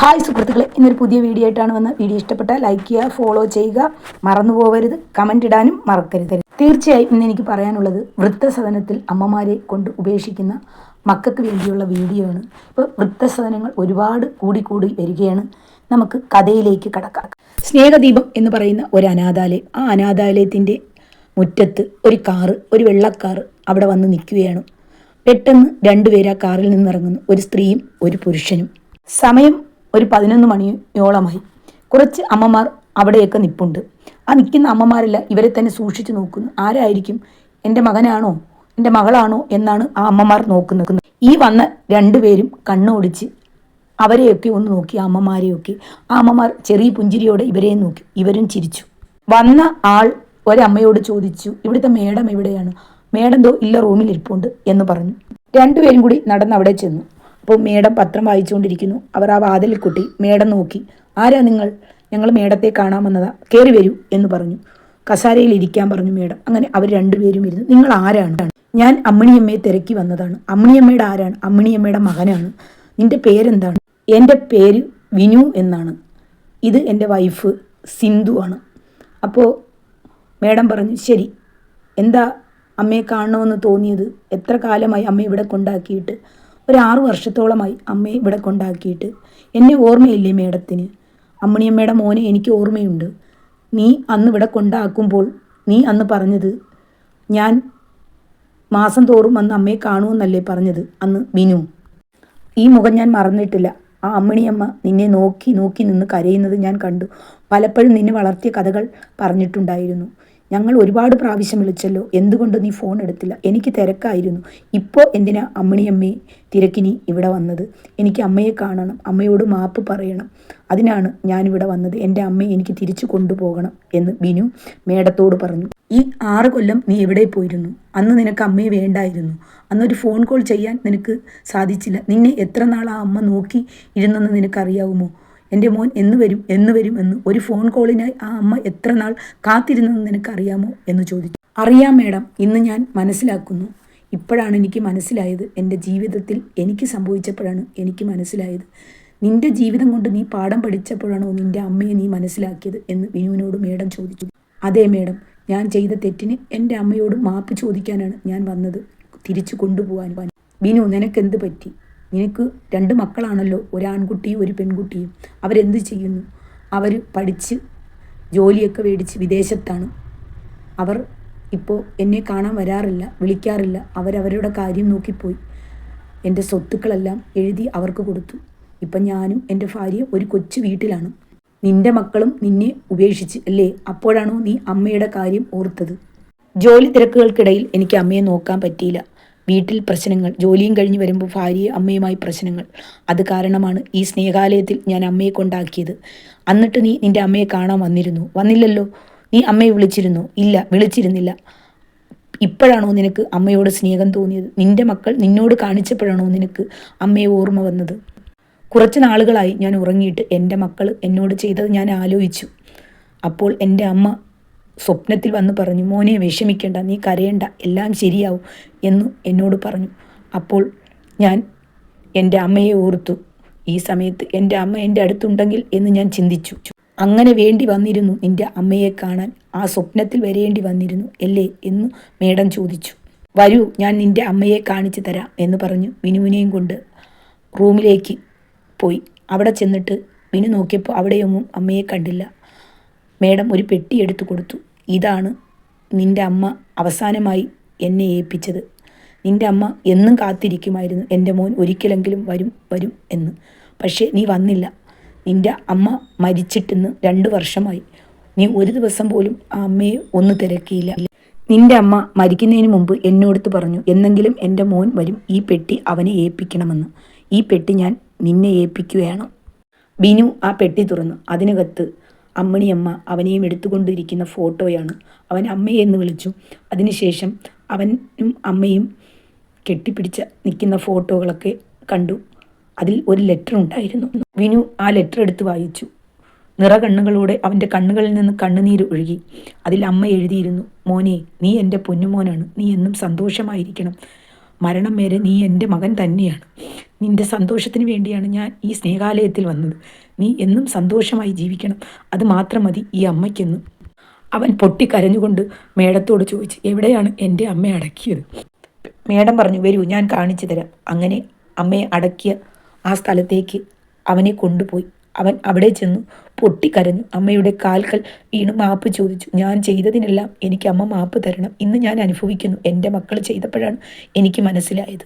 Hi സുഹൃത്തുക്കളെ, ഇന്നൊരു പുതിയ വീഡിയോ ആയിട്ടാണ് വന്നത്. വീഡിയോ ഇഷ്ടപ്പെട്ടാൽ ലൈക്ക് ചെയ്യുക, ഫോളോ ചെയ്യുക, മറന്നു പോകരുത്, കമൻ്റ് ഇടാനും മറക്കരുത്. തീർച്ചയായും ഇന്ന് എനിക്ക് പറയാനുള്ളത് വൃദ്ധസദനത്തിൽ അമ്മമാരെ കൊണ്ട് ഉപേക്ഷിക്കുന്ന മക്കൾക്ക് വേണ്ടിയുള്ള വീഡിയോ ആണ്. ഇപ്പോൾ വൃദ്ധസദനങ്ങൾ ഒരുപാട് കൂടി വരികയാണ്. നമുക്ക് കഥയിലേക്ക് കടക്കാം. സ്നേഹദീപം എന്ന് പറയുന്ന ഒരു അനാഥാലയം, ആ അനാഥാലയത്തിൻ്റെ മുറ്റത്ത് ഒരു വെള്ളക്കാറ് അവിടെ വന്ന് നിൽക്കുകയാണ്. പെട്ടെന്ന് രണ്ടുപേര് ആ കാറിൽ നിന്നിറങ്ങുന്നു, ഒരു സ്ത്രീയും ഒരു പുരുഷനും. സമയം ഒരു 11 മണിയോളമായി. കുറച്ച് അമ്മമാർ അവിടെയൊക്കെ നിൽപ്പുണ്ട്. ആ നിൽക്കുന്ന അമ്മമാരെല്ലാം ഇവരെ തന്നെ സൂക്ഷിച്ചു നോക്കുന്നു. ആരായിരിക്കും, എൻ്റെ മകനാണോ എൻ്റെ മകളാണോ എന്നാണ് ആ അമ്മമാർ നോക്കുന്നത്. ഈ വന്ന രണ്ടുപേരും കണ്ണോടിച്ച് അവരെയൊക്കെ ഒന്ന് നോക്കി, ആ അമ്മമാരെയൊക്കെ. ആ അമ്മമാർ ചെറിയ പുഞ്ചിരിയോടെ ഇവരെയും നോക്കി. ഇവരും ചിരിച്ചു. വന്ന ആൾ ഒരമ്മയോട് ചോദിച്ചു, ഇവിടുത്തെ മേഡം എവിടെയാണ്? മേഡം ദോ ഇല്ല, റൂമിൽ ഇരിപ്പുണ്ട് എന്ന് പറഞ്ഞു. രണ്ടുപേരും കൂടി നടന്ന് അവിടെ ചെന്നു. അപ്പോൾ മേഡം പത്രം വായിച്ചുകൊണ്ടിരിക്കുന്നു. അവർ ആ വാതിലിൽ കൊട്ടി. മേഡം നോക്കി. ആരാ നിങ്ങൾ? ഞങ്ങൾ മേഡത്തെ കാണാൻ വന്നതാ, കയറി വരൂ എന്ന് പറഞ്ഞു. കസാരയിൽ ഇരിക്കാൻ പറഞ്ഞു മേഡം. അങ്ങനെ അവർ രണ്ടുപേരും ഇരുന്നു. നിങ്ങൾ ആരാണ്? ഞാൻ അമ്മിണിയമ്മയെ തിരക്കി വന്നതാണ്. അമ്മിണിയമ്മയുടെ ആരാണ്? അമ്മിണിയമ്മയുടെ മകനാണ്. നിന്റെ പേരെന്താണ്? എൻ്റെ പേര് വിനു എന്നാണ്. ഇത് എൻ്റെ വൈഫ് സിന്ധു ആണ്. അപ്പോൾ മേഡം പറഞ്ഞു, ശരി, എന്താ അമ്മയെ കാണണമെന്ന് തോന്നിയത്? എത്ര കാലമായി അമ്മയെ ഇവിടെ കൊണ്ടാക്കിയിട്ട്? ഒരു 6 വർഷത്തോളമായി അമ്മയെ ഇവിടെ കൊണ്ടാക്കിയിട്ട്. എന്നെ ഓർമ്മയില്ലേ മേഡത്തിന്? അമ്മിണിയമ്മയുടെ മോനെ എനിക്ക് ഓർമ്മയുണ്ട്. നീ അന്ന് ഇവിടെ കൊണ്ടാക്കുമ്പോൾ നീ അന്ന് പറഞ്ഞത്, ഞാൻ മാസം തോറും വന്ന് അമ്മയെ കാണുമെന്നല്ലേ പറഞ്ഞത് അന്ന് വിനു? ഈ മുഖം ഞാൻ മറന്നിട്ടില്ല. ആ അമ്മിണിയമ്മ നിന്നെ നോക്കി നിന്ന് കരയുന്നത് ഞാൻ കണ്ടു. പലപ്പോഴും നിന്നെ വളർത്തിയ കഥകൾ പറഞ്ഞിട്ടുണ്ടായിരുന്നു. ഞങ്ങൾ ഒരുപാട് പ്രാവശ്യം വിളിച്ചല്ലോ, എന്തുകൊണ്ട് നീ ഫോൺ എടുത്തില്ല? എനിക്ക് തിരക്കായിരുന്നു. ഇപ്പോൾ എന്തിനാ അമ്മിണിയമ്മയെ തിരക്കിനി ഇവിടെ വന്നത്? എനിക്ക് അമ്മയെ കാണണം, അമ്മയോട് മാപ്പ് പറയണം. അതിനാണ് ഞാനിവിടെ വന്നത്. എൻ്റെ അമ്മയെ എനിക്ക് തിരിച്ചു കൊണ്ടുപോകണം എന്ന് ബിനു മേഡത്തോട് പറഞ്ഞു. ഈ 6 കൊല്ലം നീ എവിടെ പോയിരുന്നു? അന്ന് നിനക്ക് അമ്മയെ വേണ്ടായിരുന്നു. അന്നൊരു ഫോൺ കോൾ ചെയ്യാൻ നിനക്ക് സാധിച്ചില്ല. നിന്നെ എത്ര നാൾ ആ അമ്മ നോക്കി ഇരുന്നെന്ന് നിനക്കറിയാവുമോ? എൻ്റെ മോൻ എന്ന് വരും എന്ന് ഒരു ഫോൺ കോളിനായി ആ അമ്മ എത്ര നാൾ കാത്തിരുന്നെന്ന് നിനക്കറിയാമോ എന്ന് ചോദിച്ചു. അറിയാം മേഡം, ഇന്ന് ഞാൻ മനസ്സിലാക്കുന്നു. ഇപ്പോഴാണ് എനിക്ക് മനസ്സിലായത്. എൻ്റെ ജീവിതത്തിൽ എനിക്ക് സംഭവിച്ചപ്പോഴാണ് എനിക്ക് മനസ്സിലായത്. നിൻ്റെ ജീവിതം കൊണ്ട് നീ പാഠം പഠിച്ചപ്പോഴാണോ നിൻ്റെ അമ്മയെ നീ മനസ്സിലാക്കിയത് എന്ന് വിനുവിനോട് മേഡം ചോദിച്ചു. അതെ മേഡം, ഞാൻ ചെയ്ത തെറ്റിന് എൻ്റെ അമ്മയോട് മാപ്പ് ചോദിക്കാനാണ് ഞാൻ വന്നത്, തിരിച്ചു കൊണ്ടുപോകാൻ. വിനു, നിനക്കെന്ത് പറ്റി? നിനക്ക് 2 മക്കളാണല്ലോ, ഒരു ആൺകുട്ടിയും ഒരു പെൺകുട്ടിയും. അവരെന്ത് ചെയ്യുന്നു? അവർ പഠിച്ച് ജോലിയൊക്കെ മേടിച്ച് വിദേശത്താണ്. അവർ ഇപ്പോൾ എന്നെ കാണാൻ വരാറില്ല, വിളിക്കാറില്ല. അവരവരുടെ കാര്യം നോക്കിപ്പോയി. എൻ്റെ സ്വത്തുക്കളെല്ലാം എഴുതി അവർക്ക് കൊടുത്തു. ഇപ്പം ഞാനും എൻ്റെ ഭാര്യയും ഒരു കൊച്ചു വീട്ടിലാണ്. നിൻ്റെ മക്കളും നിന്നെ ഉപേക്ഷിച്ച് അല്ലേ? അപ്പോഴാണോ നീ അമ്മയുടെ കാര്യം ഓർത്തത്? ജോലി തിരക്കുകൾക്കിടയിൽ എനിക്ക് അമ്മയെ നോക്കാൻ പറ്റിയില്ല. വീട്ടിൽ പ്രശ്നങ്ങൾ, ജോലിയും കഴിഞ്ഞ് വരുമ്പോൾ ഭാര്യയും അമ്മയുമായി പ്രശ്നങ്ങൾ. അത് കാരണമാണ് ഈ സ്നേഹാലയത്തിൽ ഞാൻ അമ്മയെ കൊണ്ടാക്കിയത്. എന്നിട്ട് നീ നിൻ്റെ അമ്മയെ കാണാൻ വന്നില്ലല്ലോ. നീ അമ്മയെ വിളിച്ചിരുന്നോ? ഇല്ല, വിളിച്ചിരുന്നില്ല. ഇപ്പോഴാണോ നിനക്ക് അമ്മയോട് സ്നേഹം തോന്നിയത്? നിൻ്റെ മക്കൾ നിന്നോട് കാണിച്ചപ്പോഴാണോ നിനക്ക് അമ്മയെ ഓർമ്മ വന്നത്? കുറച്ച് നാളുകളായി ഞാൻ ഉറങ്ങിയിട്ട് എൻ്റെ മക്കൾ എന്നോട് ചെയ്തത് ഞാൻ ആലോചിച്ചു. അപ്പോൾ എൻ്റെ അമ്മ സ്വപ്നത്തിൽ വന്ന് പറഞ്ഞു, മോനെ വിഷമിക്കേണ്ട, നീ കരയേണ്ട, എല്ലാം ശരിയാവും എന്ന് എന്നോട് പറഞ്ഞു. അപ്പോൾ ഞാൻ എൻ്റെ അമ്മയെ ഓർത്തു. ഈ സമയത്ത് എൻ്റെ അമ്മ എൻ്റെ അടുത്തുണ്ടെങ്കിൽ എന്ന് ഞാൻ ചിന്തിച്ചു. അങ്ങനെ വേണ്ടി വന്നിരുന്നു നിൻ്റെ അമ്മയെ കാണാൻ? ആ സ്വപ്നത്തിൽ വരേണ്ടി വന്നിരുന്നു അല്ലേ എന്ന് മേഡം ചോദിച്ചു. വരൂ, ഞാൻ നിൻ്റെ അമ്മയെ കാണിച്ചു തരാം എന്ന് പറഞ്ഞു വിനുവിനെയും കൊണ്ട് റൂമിലേക്ക് പോയി. അവിടെ ചെന്നിട്ട് വിനു നോക്കിയപ്പോൾ അവിടെയൊന്നും അമ്മയെ കണ്ടില്ല. മേഡം ഒരു പെട്ടി എടുത്തു കൊടുത്തു. ഇതാണ് നിൻ്റെ അമ്മ അവസാനമായി എന്നെ ഏൽപ്പിച്ചത്. നിൻ്റെ അമ്മ എന്നും കാത്തിരിക്കുമായിരുന്നു, എൻ്റെ മോൻ ഒരിക്കലെങ്കിലും വരും എന്ന്. പക്ഷേ നീ വന്നില്ല. നിൻ്റെ അമ്മ മരിച്ചിട്ടിന്ന് 2 വർഷമായി. നീ ഒരു ദിവസം പോലും ആ അമ്മയെ ഒന്ന് തിരക്കിയില്ല. നിൻ്റെ അമ്മ മരിക്കുന്നതിന് മുമ്പ് എന്നോടത്ത് പറഞ്ഞു, എന്നെങ്കിലും എൻ്റെ മോൻ വരും, ഈ പെട്ടി അവനെ ഏൽപ്പിക്കണമെന്ന്. ഈ പെട്ടി ഞാൻ നിന്നെ ഏൽപ്പിക്കുകയാണ്. ബിനു ആ പെട്ടി തുറന്നു. അതിനകത്ത് അമ്മിണിയമ്മ അവനെയും എടുത്തുകൊണ്ടിരിക്കുന്ന ഫോട്ടോയാണ്. അവൻ അമ്മയെ എന്ന് വിളിച്ചു. അതിനുശേഷം അവനും അമ്മയും കെട്ടിപ്പിടിച്ച് നിൽക്കുന്ന ഫോട്ടോകളൊക്കെ കണ്ടു. അതിൽ ഒരു ലെറ്റർ ഉണ്ടായിരുന്നു. വിനു ആ ലെറ്റർ എടുത്ത് വായിച്ചു. നിറകണ്ണുകളോടെ അവൻ്റെ കണ്ണുകളിൽ നിന്ന് കണ്ണുനീര് ഒഴുകി. അതിൽ അമ്മ എഴുതിയിരുന്നു, മോനെ, നീ എൻ്റെ പൊന്നുമോനാണ്. നീ എന്നും സന്തോഷമായിരിക്കണം. മരണം വരെ നീ എൻ്റെ മകൻ തന്നെയാണ്. നിൻ്റെ സന്തോഷത്തിന് വേണ്ടിയാണ് ഞാൻ ഈ സ്നേഹാലയത്തിൽ വന്നത്. നീ എന്നും സന്തോഷമായി ജീവിക്കണം, അത് മാത്രം മതി ഈ അമ്മയ്ക്കെന്നും. അവൻ പൊട്ടിക്കരഞ്ഞുകൊണ്ട് മേഡത്തോട് ചോദിച്ചു, എവിടെയാണ് എൻ്റെ അമ്മയെ അടക്കിയത്? മേഡം പറഞ്ഞു, വരൂ ഞാൻ കാണിച്ചു തരാം. അങ്ങനെ അമ്മയെ അടക്കിയ ആ സ്ഥലത്തേക്ക് അവനെ കൊണ്ടുപോയി. അവൻ അവിടെ ചെന്നു പൊട്ടിക്കരഞ്ഞു. അമ്മയുടെ കാൽക്കൽ വീണു മാപ്പ് ചോദിച്ചു. ഞാൻ ചെയ്തതിനെല്ലാം എനിക്ക് അമ്മ മാപ്പ് തരണം. ഇന്ന് ഞാൻ അനുഭവിക്കുന്നു. എൻ്റെ മക്കൾ ചെയ്തപ്പോഴാണ് എനിക്ക് മനസ്സിലായത്.